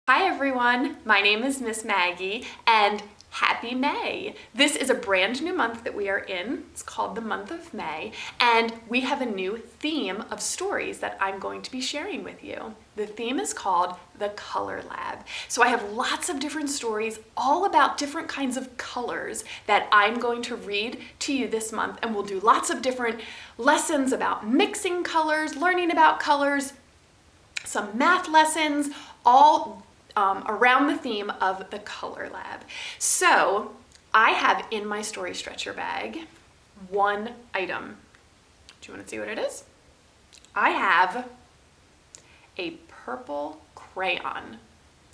Hi everyone, my name is Miss Maggie and happy May. This is a brand new month that we are in. It's called the month of May and we have a new theme of stories that I'm going to be sharing with you. The theme is called the Color Lab. So I have lots of different stories all about different kinds of colors that I'm going to read to you this month, and we'll do lots of different lessons about mixing colors, learning about colors, some math lessons, all around the theme of the Color Lab. So I have in my story stretcher bag one item. Do you want to see what it is? I have a purple crayon.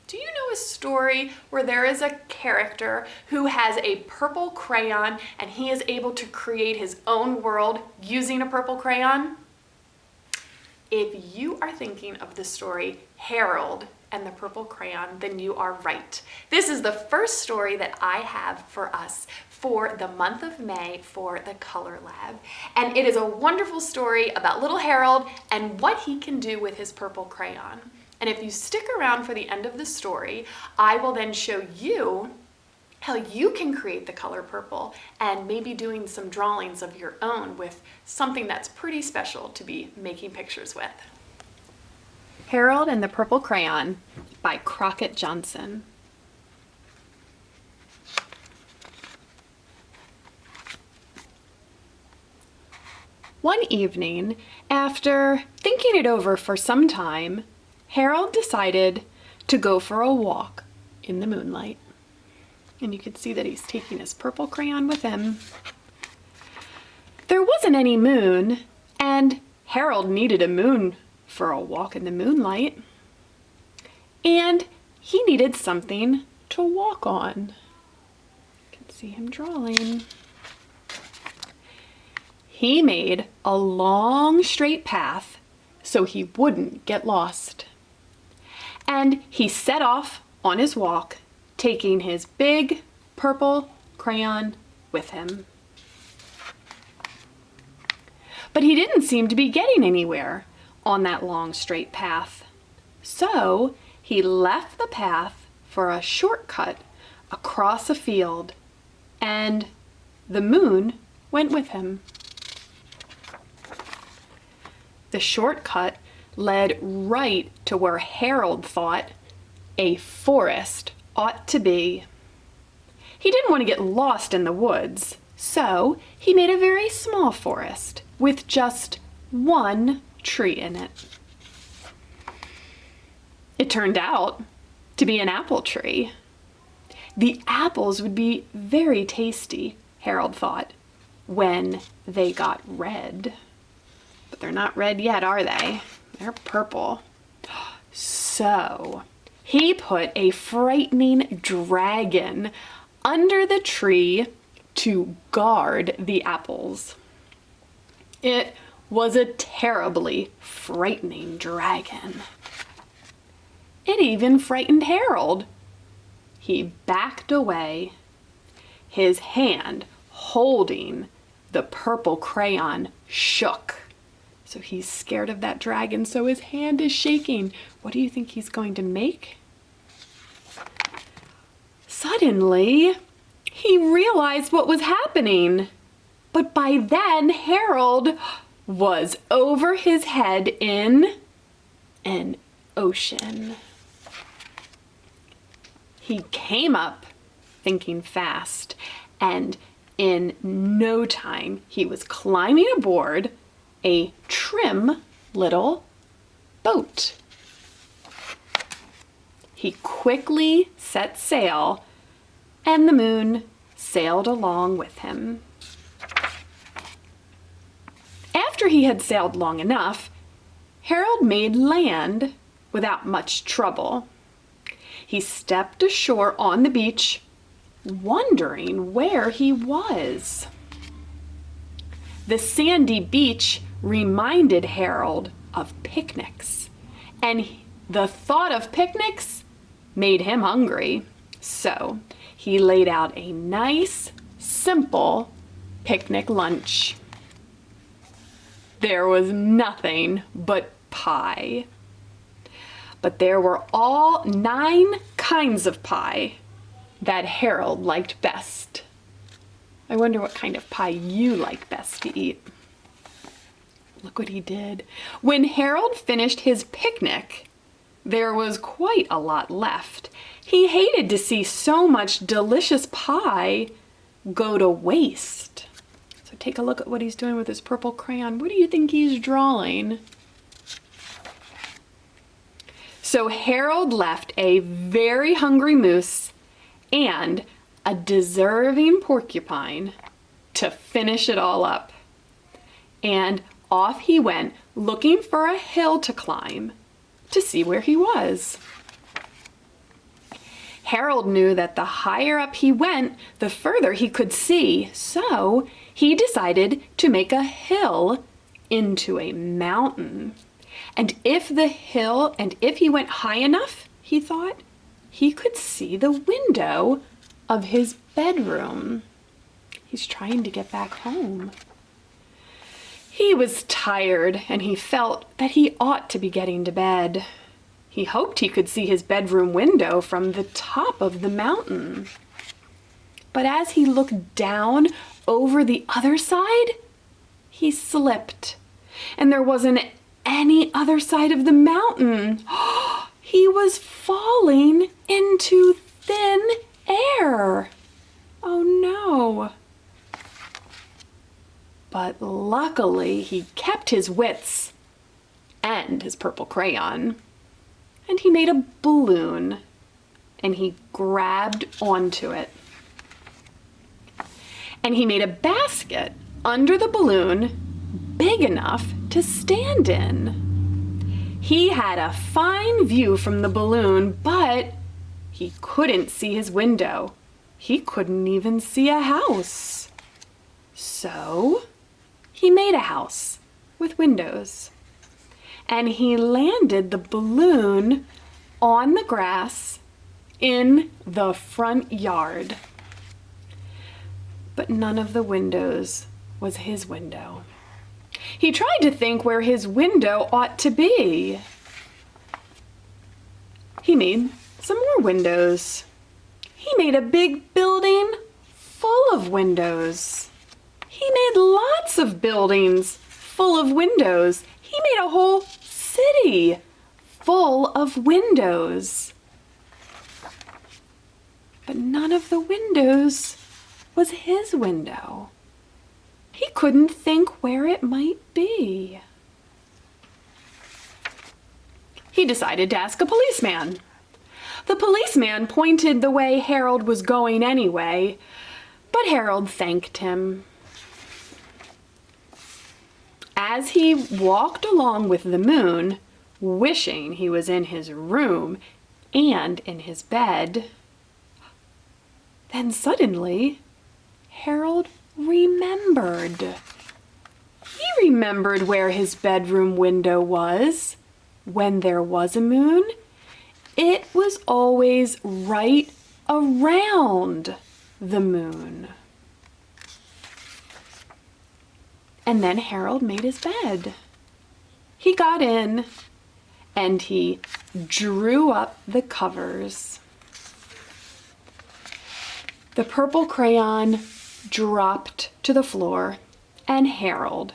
Do you know a story where there is a character who has a purple crayon and he is able to create his own world using a purple crayon? If you are thinking of the story Harold and the Purple Crayon, then you are right. This is the first story that I have for us for the month of May for the Color Lab. And it is a wonderful story about little Harold and what he can do with his purple crayon. And if you stick around for the end of the story, I will then show you how you can create the color purple and maybe doing some drawings of your own with something that's pretty special to be making pictures with. Harold and the Purple Crayon by Crockett Johnson. One evening, after thinking it over for some time, Harold decided to go for a walk in the moonlight. And you can see that he's taking his purple crayon with him. There wasn't any moon, and Harold needed a moon for a walk in the moonlight. And he needed something to walk on. You can see him drawing. He made a long straight path so he wouldn't get lost. And he set off on his walk, taking his big purple crayon with him. But he didn't seem to be getting anywhere on that long straight path. So he left the path for a shortcut across a field, and the moon went with him. The shortcut led right to where Harold thought a forest ought to be. He didn't want to get lost in the woods, so he made a very small forest with just one tree in it. It turned out to be an apple tree. The apples would be very tasty, Harold thought, when they got red. But they're not red yet, are they? They're purple. So he put a frightening dragon under the tree to guard the apples. It was a terribly frightening dragon. It even frightened Harold. He backed away, his hand holding the purple crayon shook. So he's scared of that dragon, so his hand is shaking. What do you think he's going to make? Suddenly, he realized what was happening. But by then, Harold was over his head in an ocean. He came up thinking fast, and in no time, he was climbing aboard a trim little boat. He quickly set sail, and the moon sailed along with him. After he had sailed long enough, Harold made land without much trouble. He stepped ashore on the beach, wondering where he was. The sandy beach reminded Harold of picnics, and the thought of picnics made him hungry. So he laid out a nice, simple picnic lunch. There was nothing but pie. but there were all 9 kinds of pie that Harold liked best. I wonder what kind of pie you like best to eat. Look what he did. When Harold finished his picnic, there was quite a lot left. He hated to see so much delicious pie go to waste. So take a look at what he's doing with his purple crayon. What do you think he's drawing? So Harold left a very hungry moose and a deserving porcupine to finish it all up. And off he went, looking for a hill to climb to see where he was. Harold knew that the higher up he went, the further he could see, so he decided to make a hill into a mountain. And if he went high enough, he thought, he could see the window of his bedroom. He's trying to get back home. He was tired and he felt that he ought to be getting to bed. He hoped he could see his bedroom window from the top of the mountain. But as he looked down over the other side, he slipped, and there wasn't any other side of the mountain. He was falling into thin air. Oh no. But luckily he kept his wits and his purple crayon, and he made a balloon and he grabbed onto it. And he made a basket under the balloon big enough to stand in. He had a fine view from the balloon, but he couldn't see his window. He couldn't even see a house. So he made a house with windows. And he landed the balloon on the grass in the front yard. But none of the windows was his window. He tried to think where his window ought to be. He made some more windows. He made a big building full of windows. He made lots of buildings full of windows. He made a whole city full of windows. But none of the windows was his window. He couldn't think where it might be. He decided to ask a policeman. The policeman pointed the way Harold was going anyway, but Harold thanked him. As he walked along with the moon, wishing he was in his room and in his bed, then suddenly Harold remembered. He remembered where his bedroom window was. When there was a moon, it was always right around the moon. And then Harold made his bed. He got in and he drew up the covers. The purple crayon dropped to the floor and Harold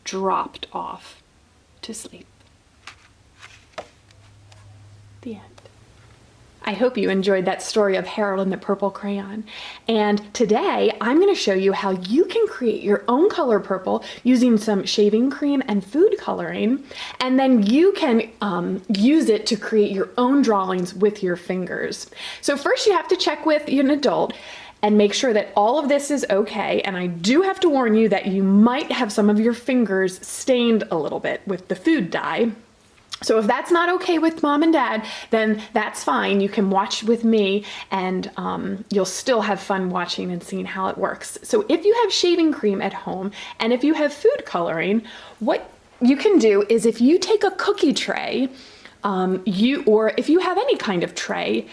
dropped off to sleep. The end. I hope you enjoyed that story of Harold and the purple crayon. And today I'm going to show you how you can create your own color purple using some shaving cream and food coloring. And then you can use it to create your own drawings with your fingers. So first you have to check with an adult and make sure that all of this is okay. And I do have to warn you that you might have some of your fingers stained a little bit with the food dye. So if that's not okay with mom and dad, then that's fine. You can watch with me and you'll still have fun watching and seeing how it works. So if you have shaving cream at home and if you have food coloring, what you can do is if you take a cookie tray, or if you have any kind of tray,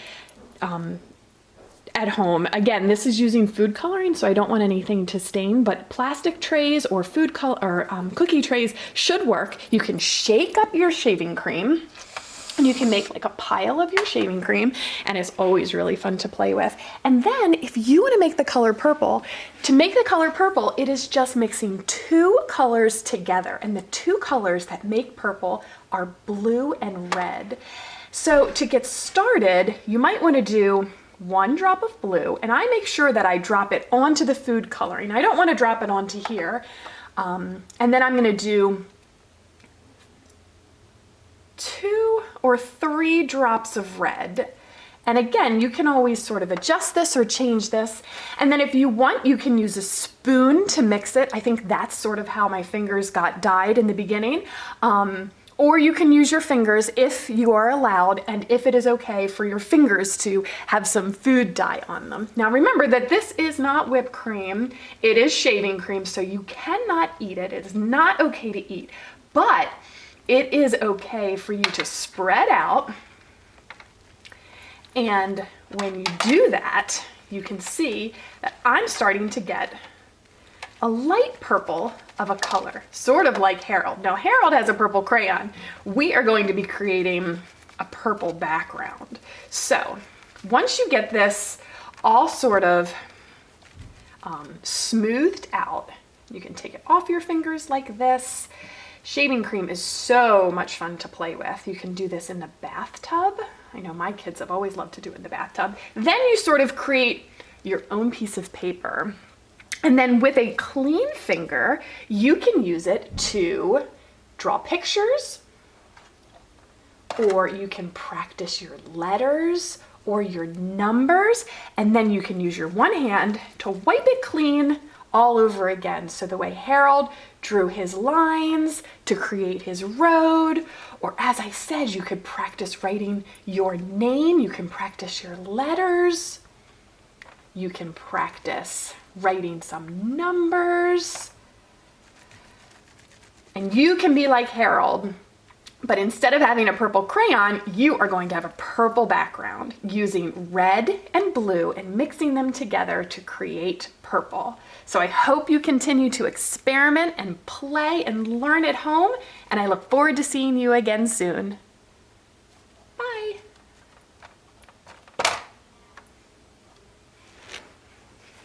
at home. Again, this is using food coloring, so I don't want anything to stain, but plastic trays or food color or cookie trays should work. You can shake up your shaving cream And you can make like a pile of your shaving cream, and it's always really fun to play with. And then if you want to make the color purple, it is just mixing two colors together. And the two colors that make purple are blue and red. So to get started, you might want to do 1 drop of blue, and I make sure that I drop it onto the food coloring. I don't want to drop it onto here. And then I'm going to do 2 or 3 drops of red. And again, you can always sort of adjust this or change this. And then if you want, you can use a spoon to mix it. I think that's sort of how my fingers got dyed in the beginning. Or you can use your fingers if you are allowed and if it is okay for your fingers to have some food dye on them. Now remember that this is not whipped cream, it is shaving cream, so you cannot eat it. It is not okay to eat, but it is okay for you to spread out. And when you do that, you can see that I'm starting to get a light purple of a color, sort of like Harold. Now Harold has a purple crayon. We are going to be creating a purple background. So once you get this all sort of smoothed out, you can take it off your fingers like this. Shaving cream is so much fun to play with. You can do this in the bathtub. I know my kids have always loved to do it in the bathtub. Then you sort of create your own piece of paper. And then with a clean finger, you can use it to draw pictures, or you can practice your letters or your numbers, and then you can use your one hand to wipe it clean all over again. So the way Harold drew his lines to create his road, or as I said, you could practice writing your name, you can practice your letters, you can practice writing some numbers, and you can be like Harold, but instead of having a purple crayon, you are going to have a purple background using red and blue and mixing them together to create purple. So I hope you continue to experiment and play and learn at home, and I look forward to seeing you again soon.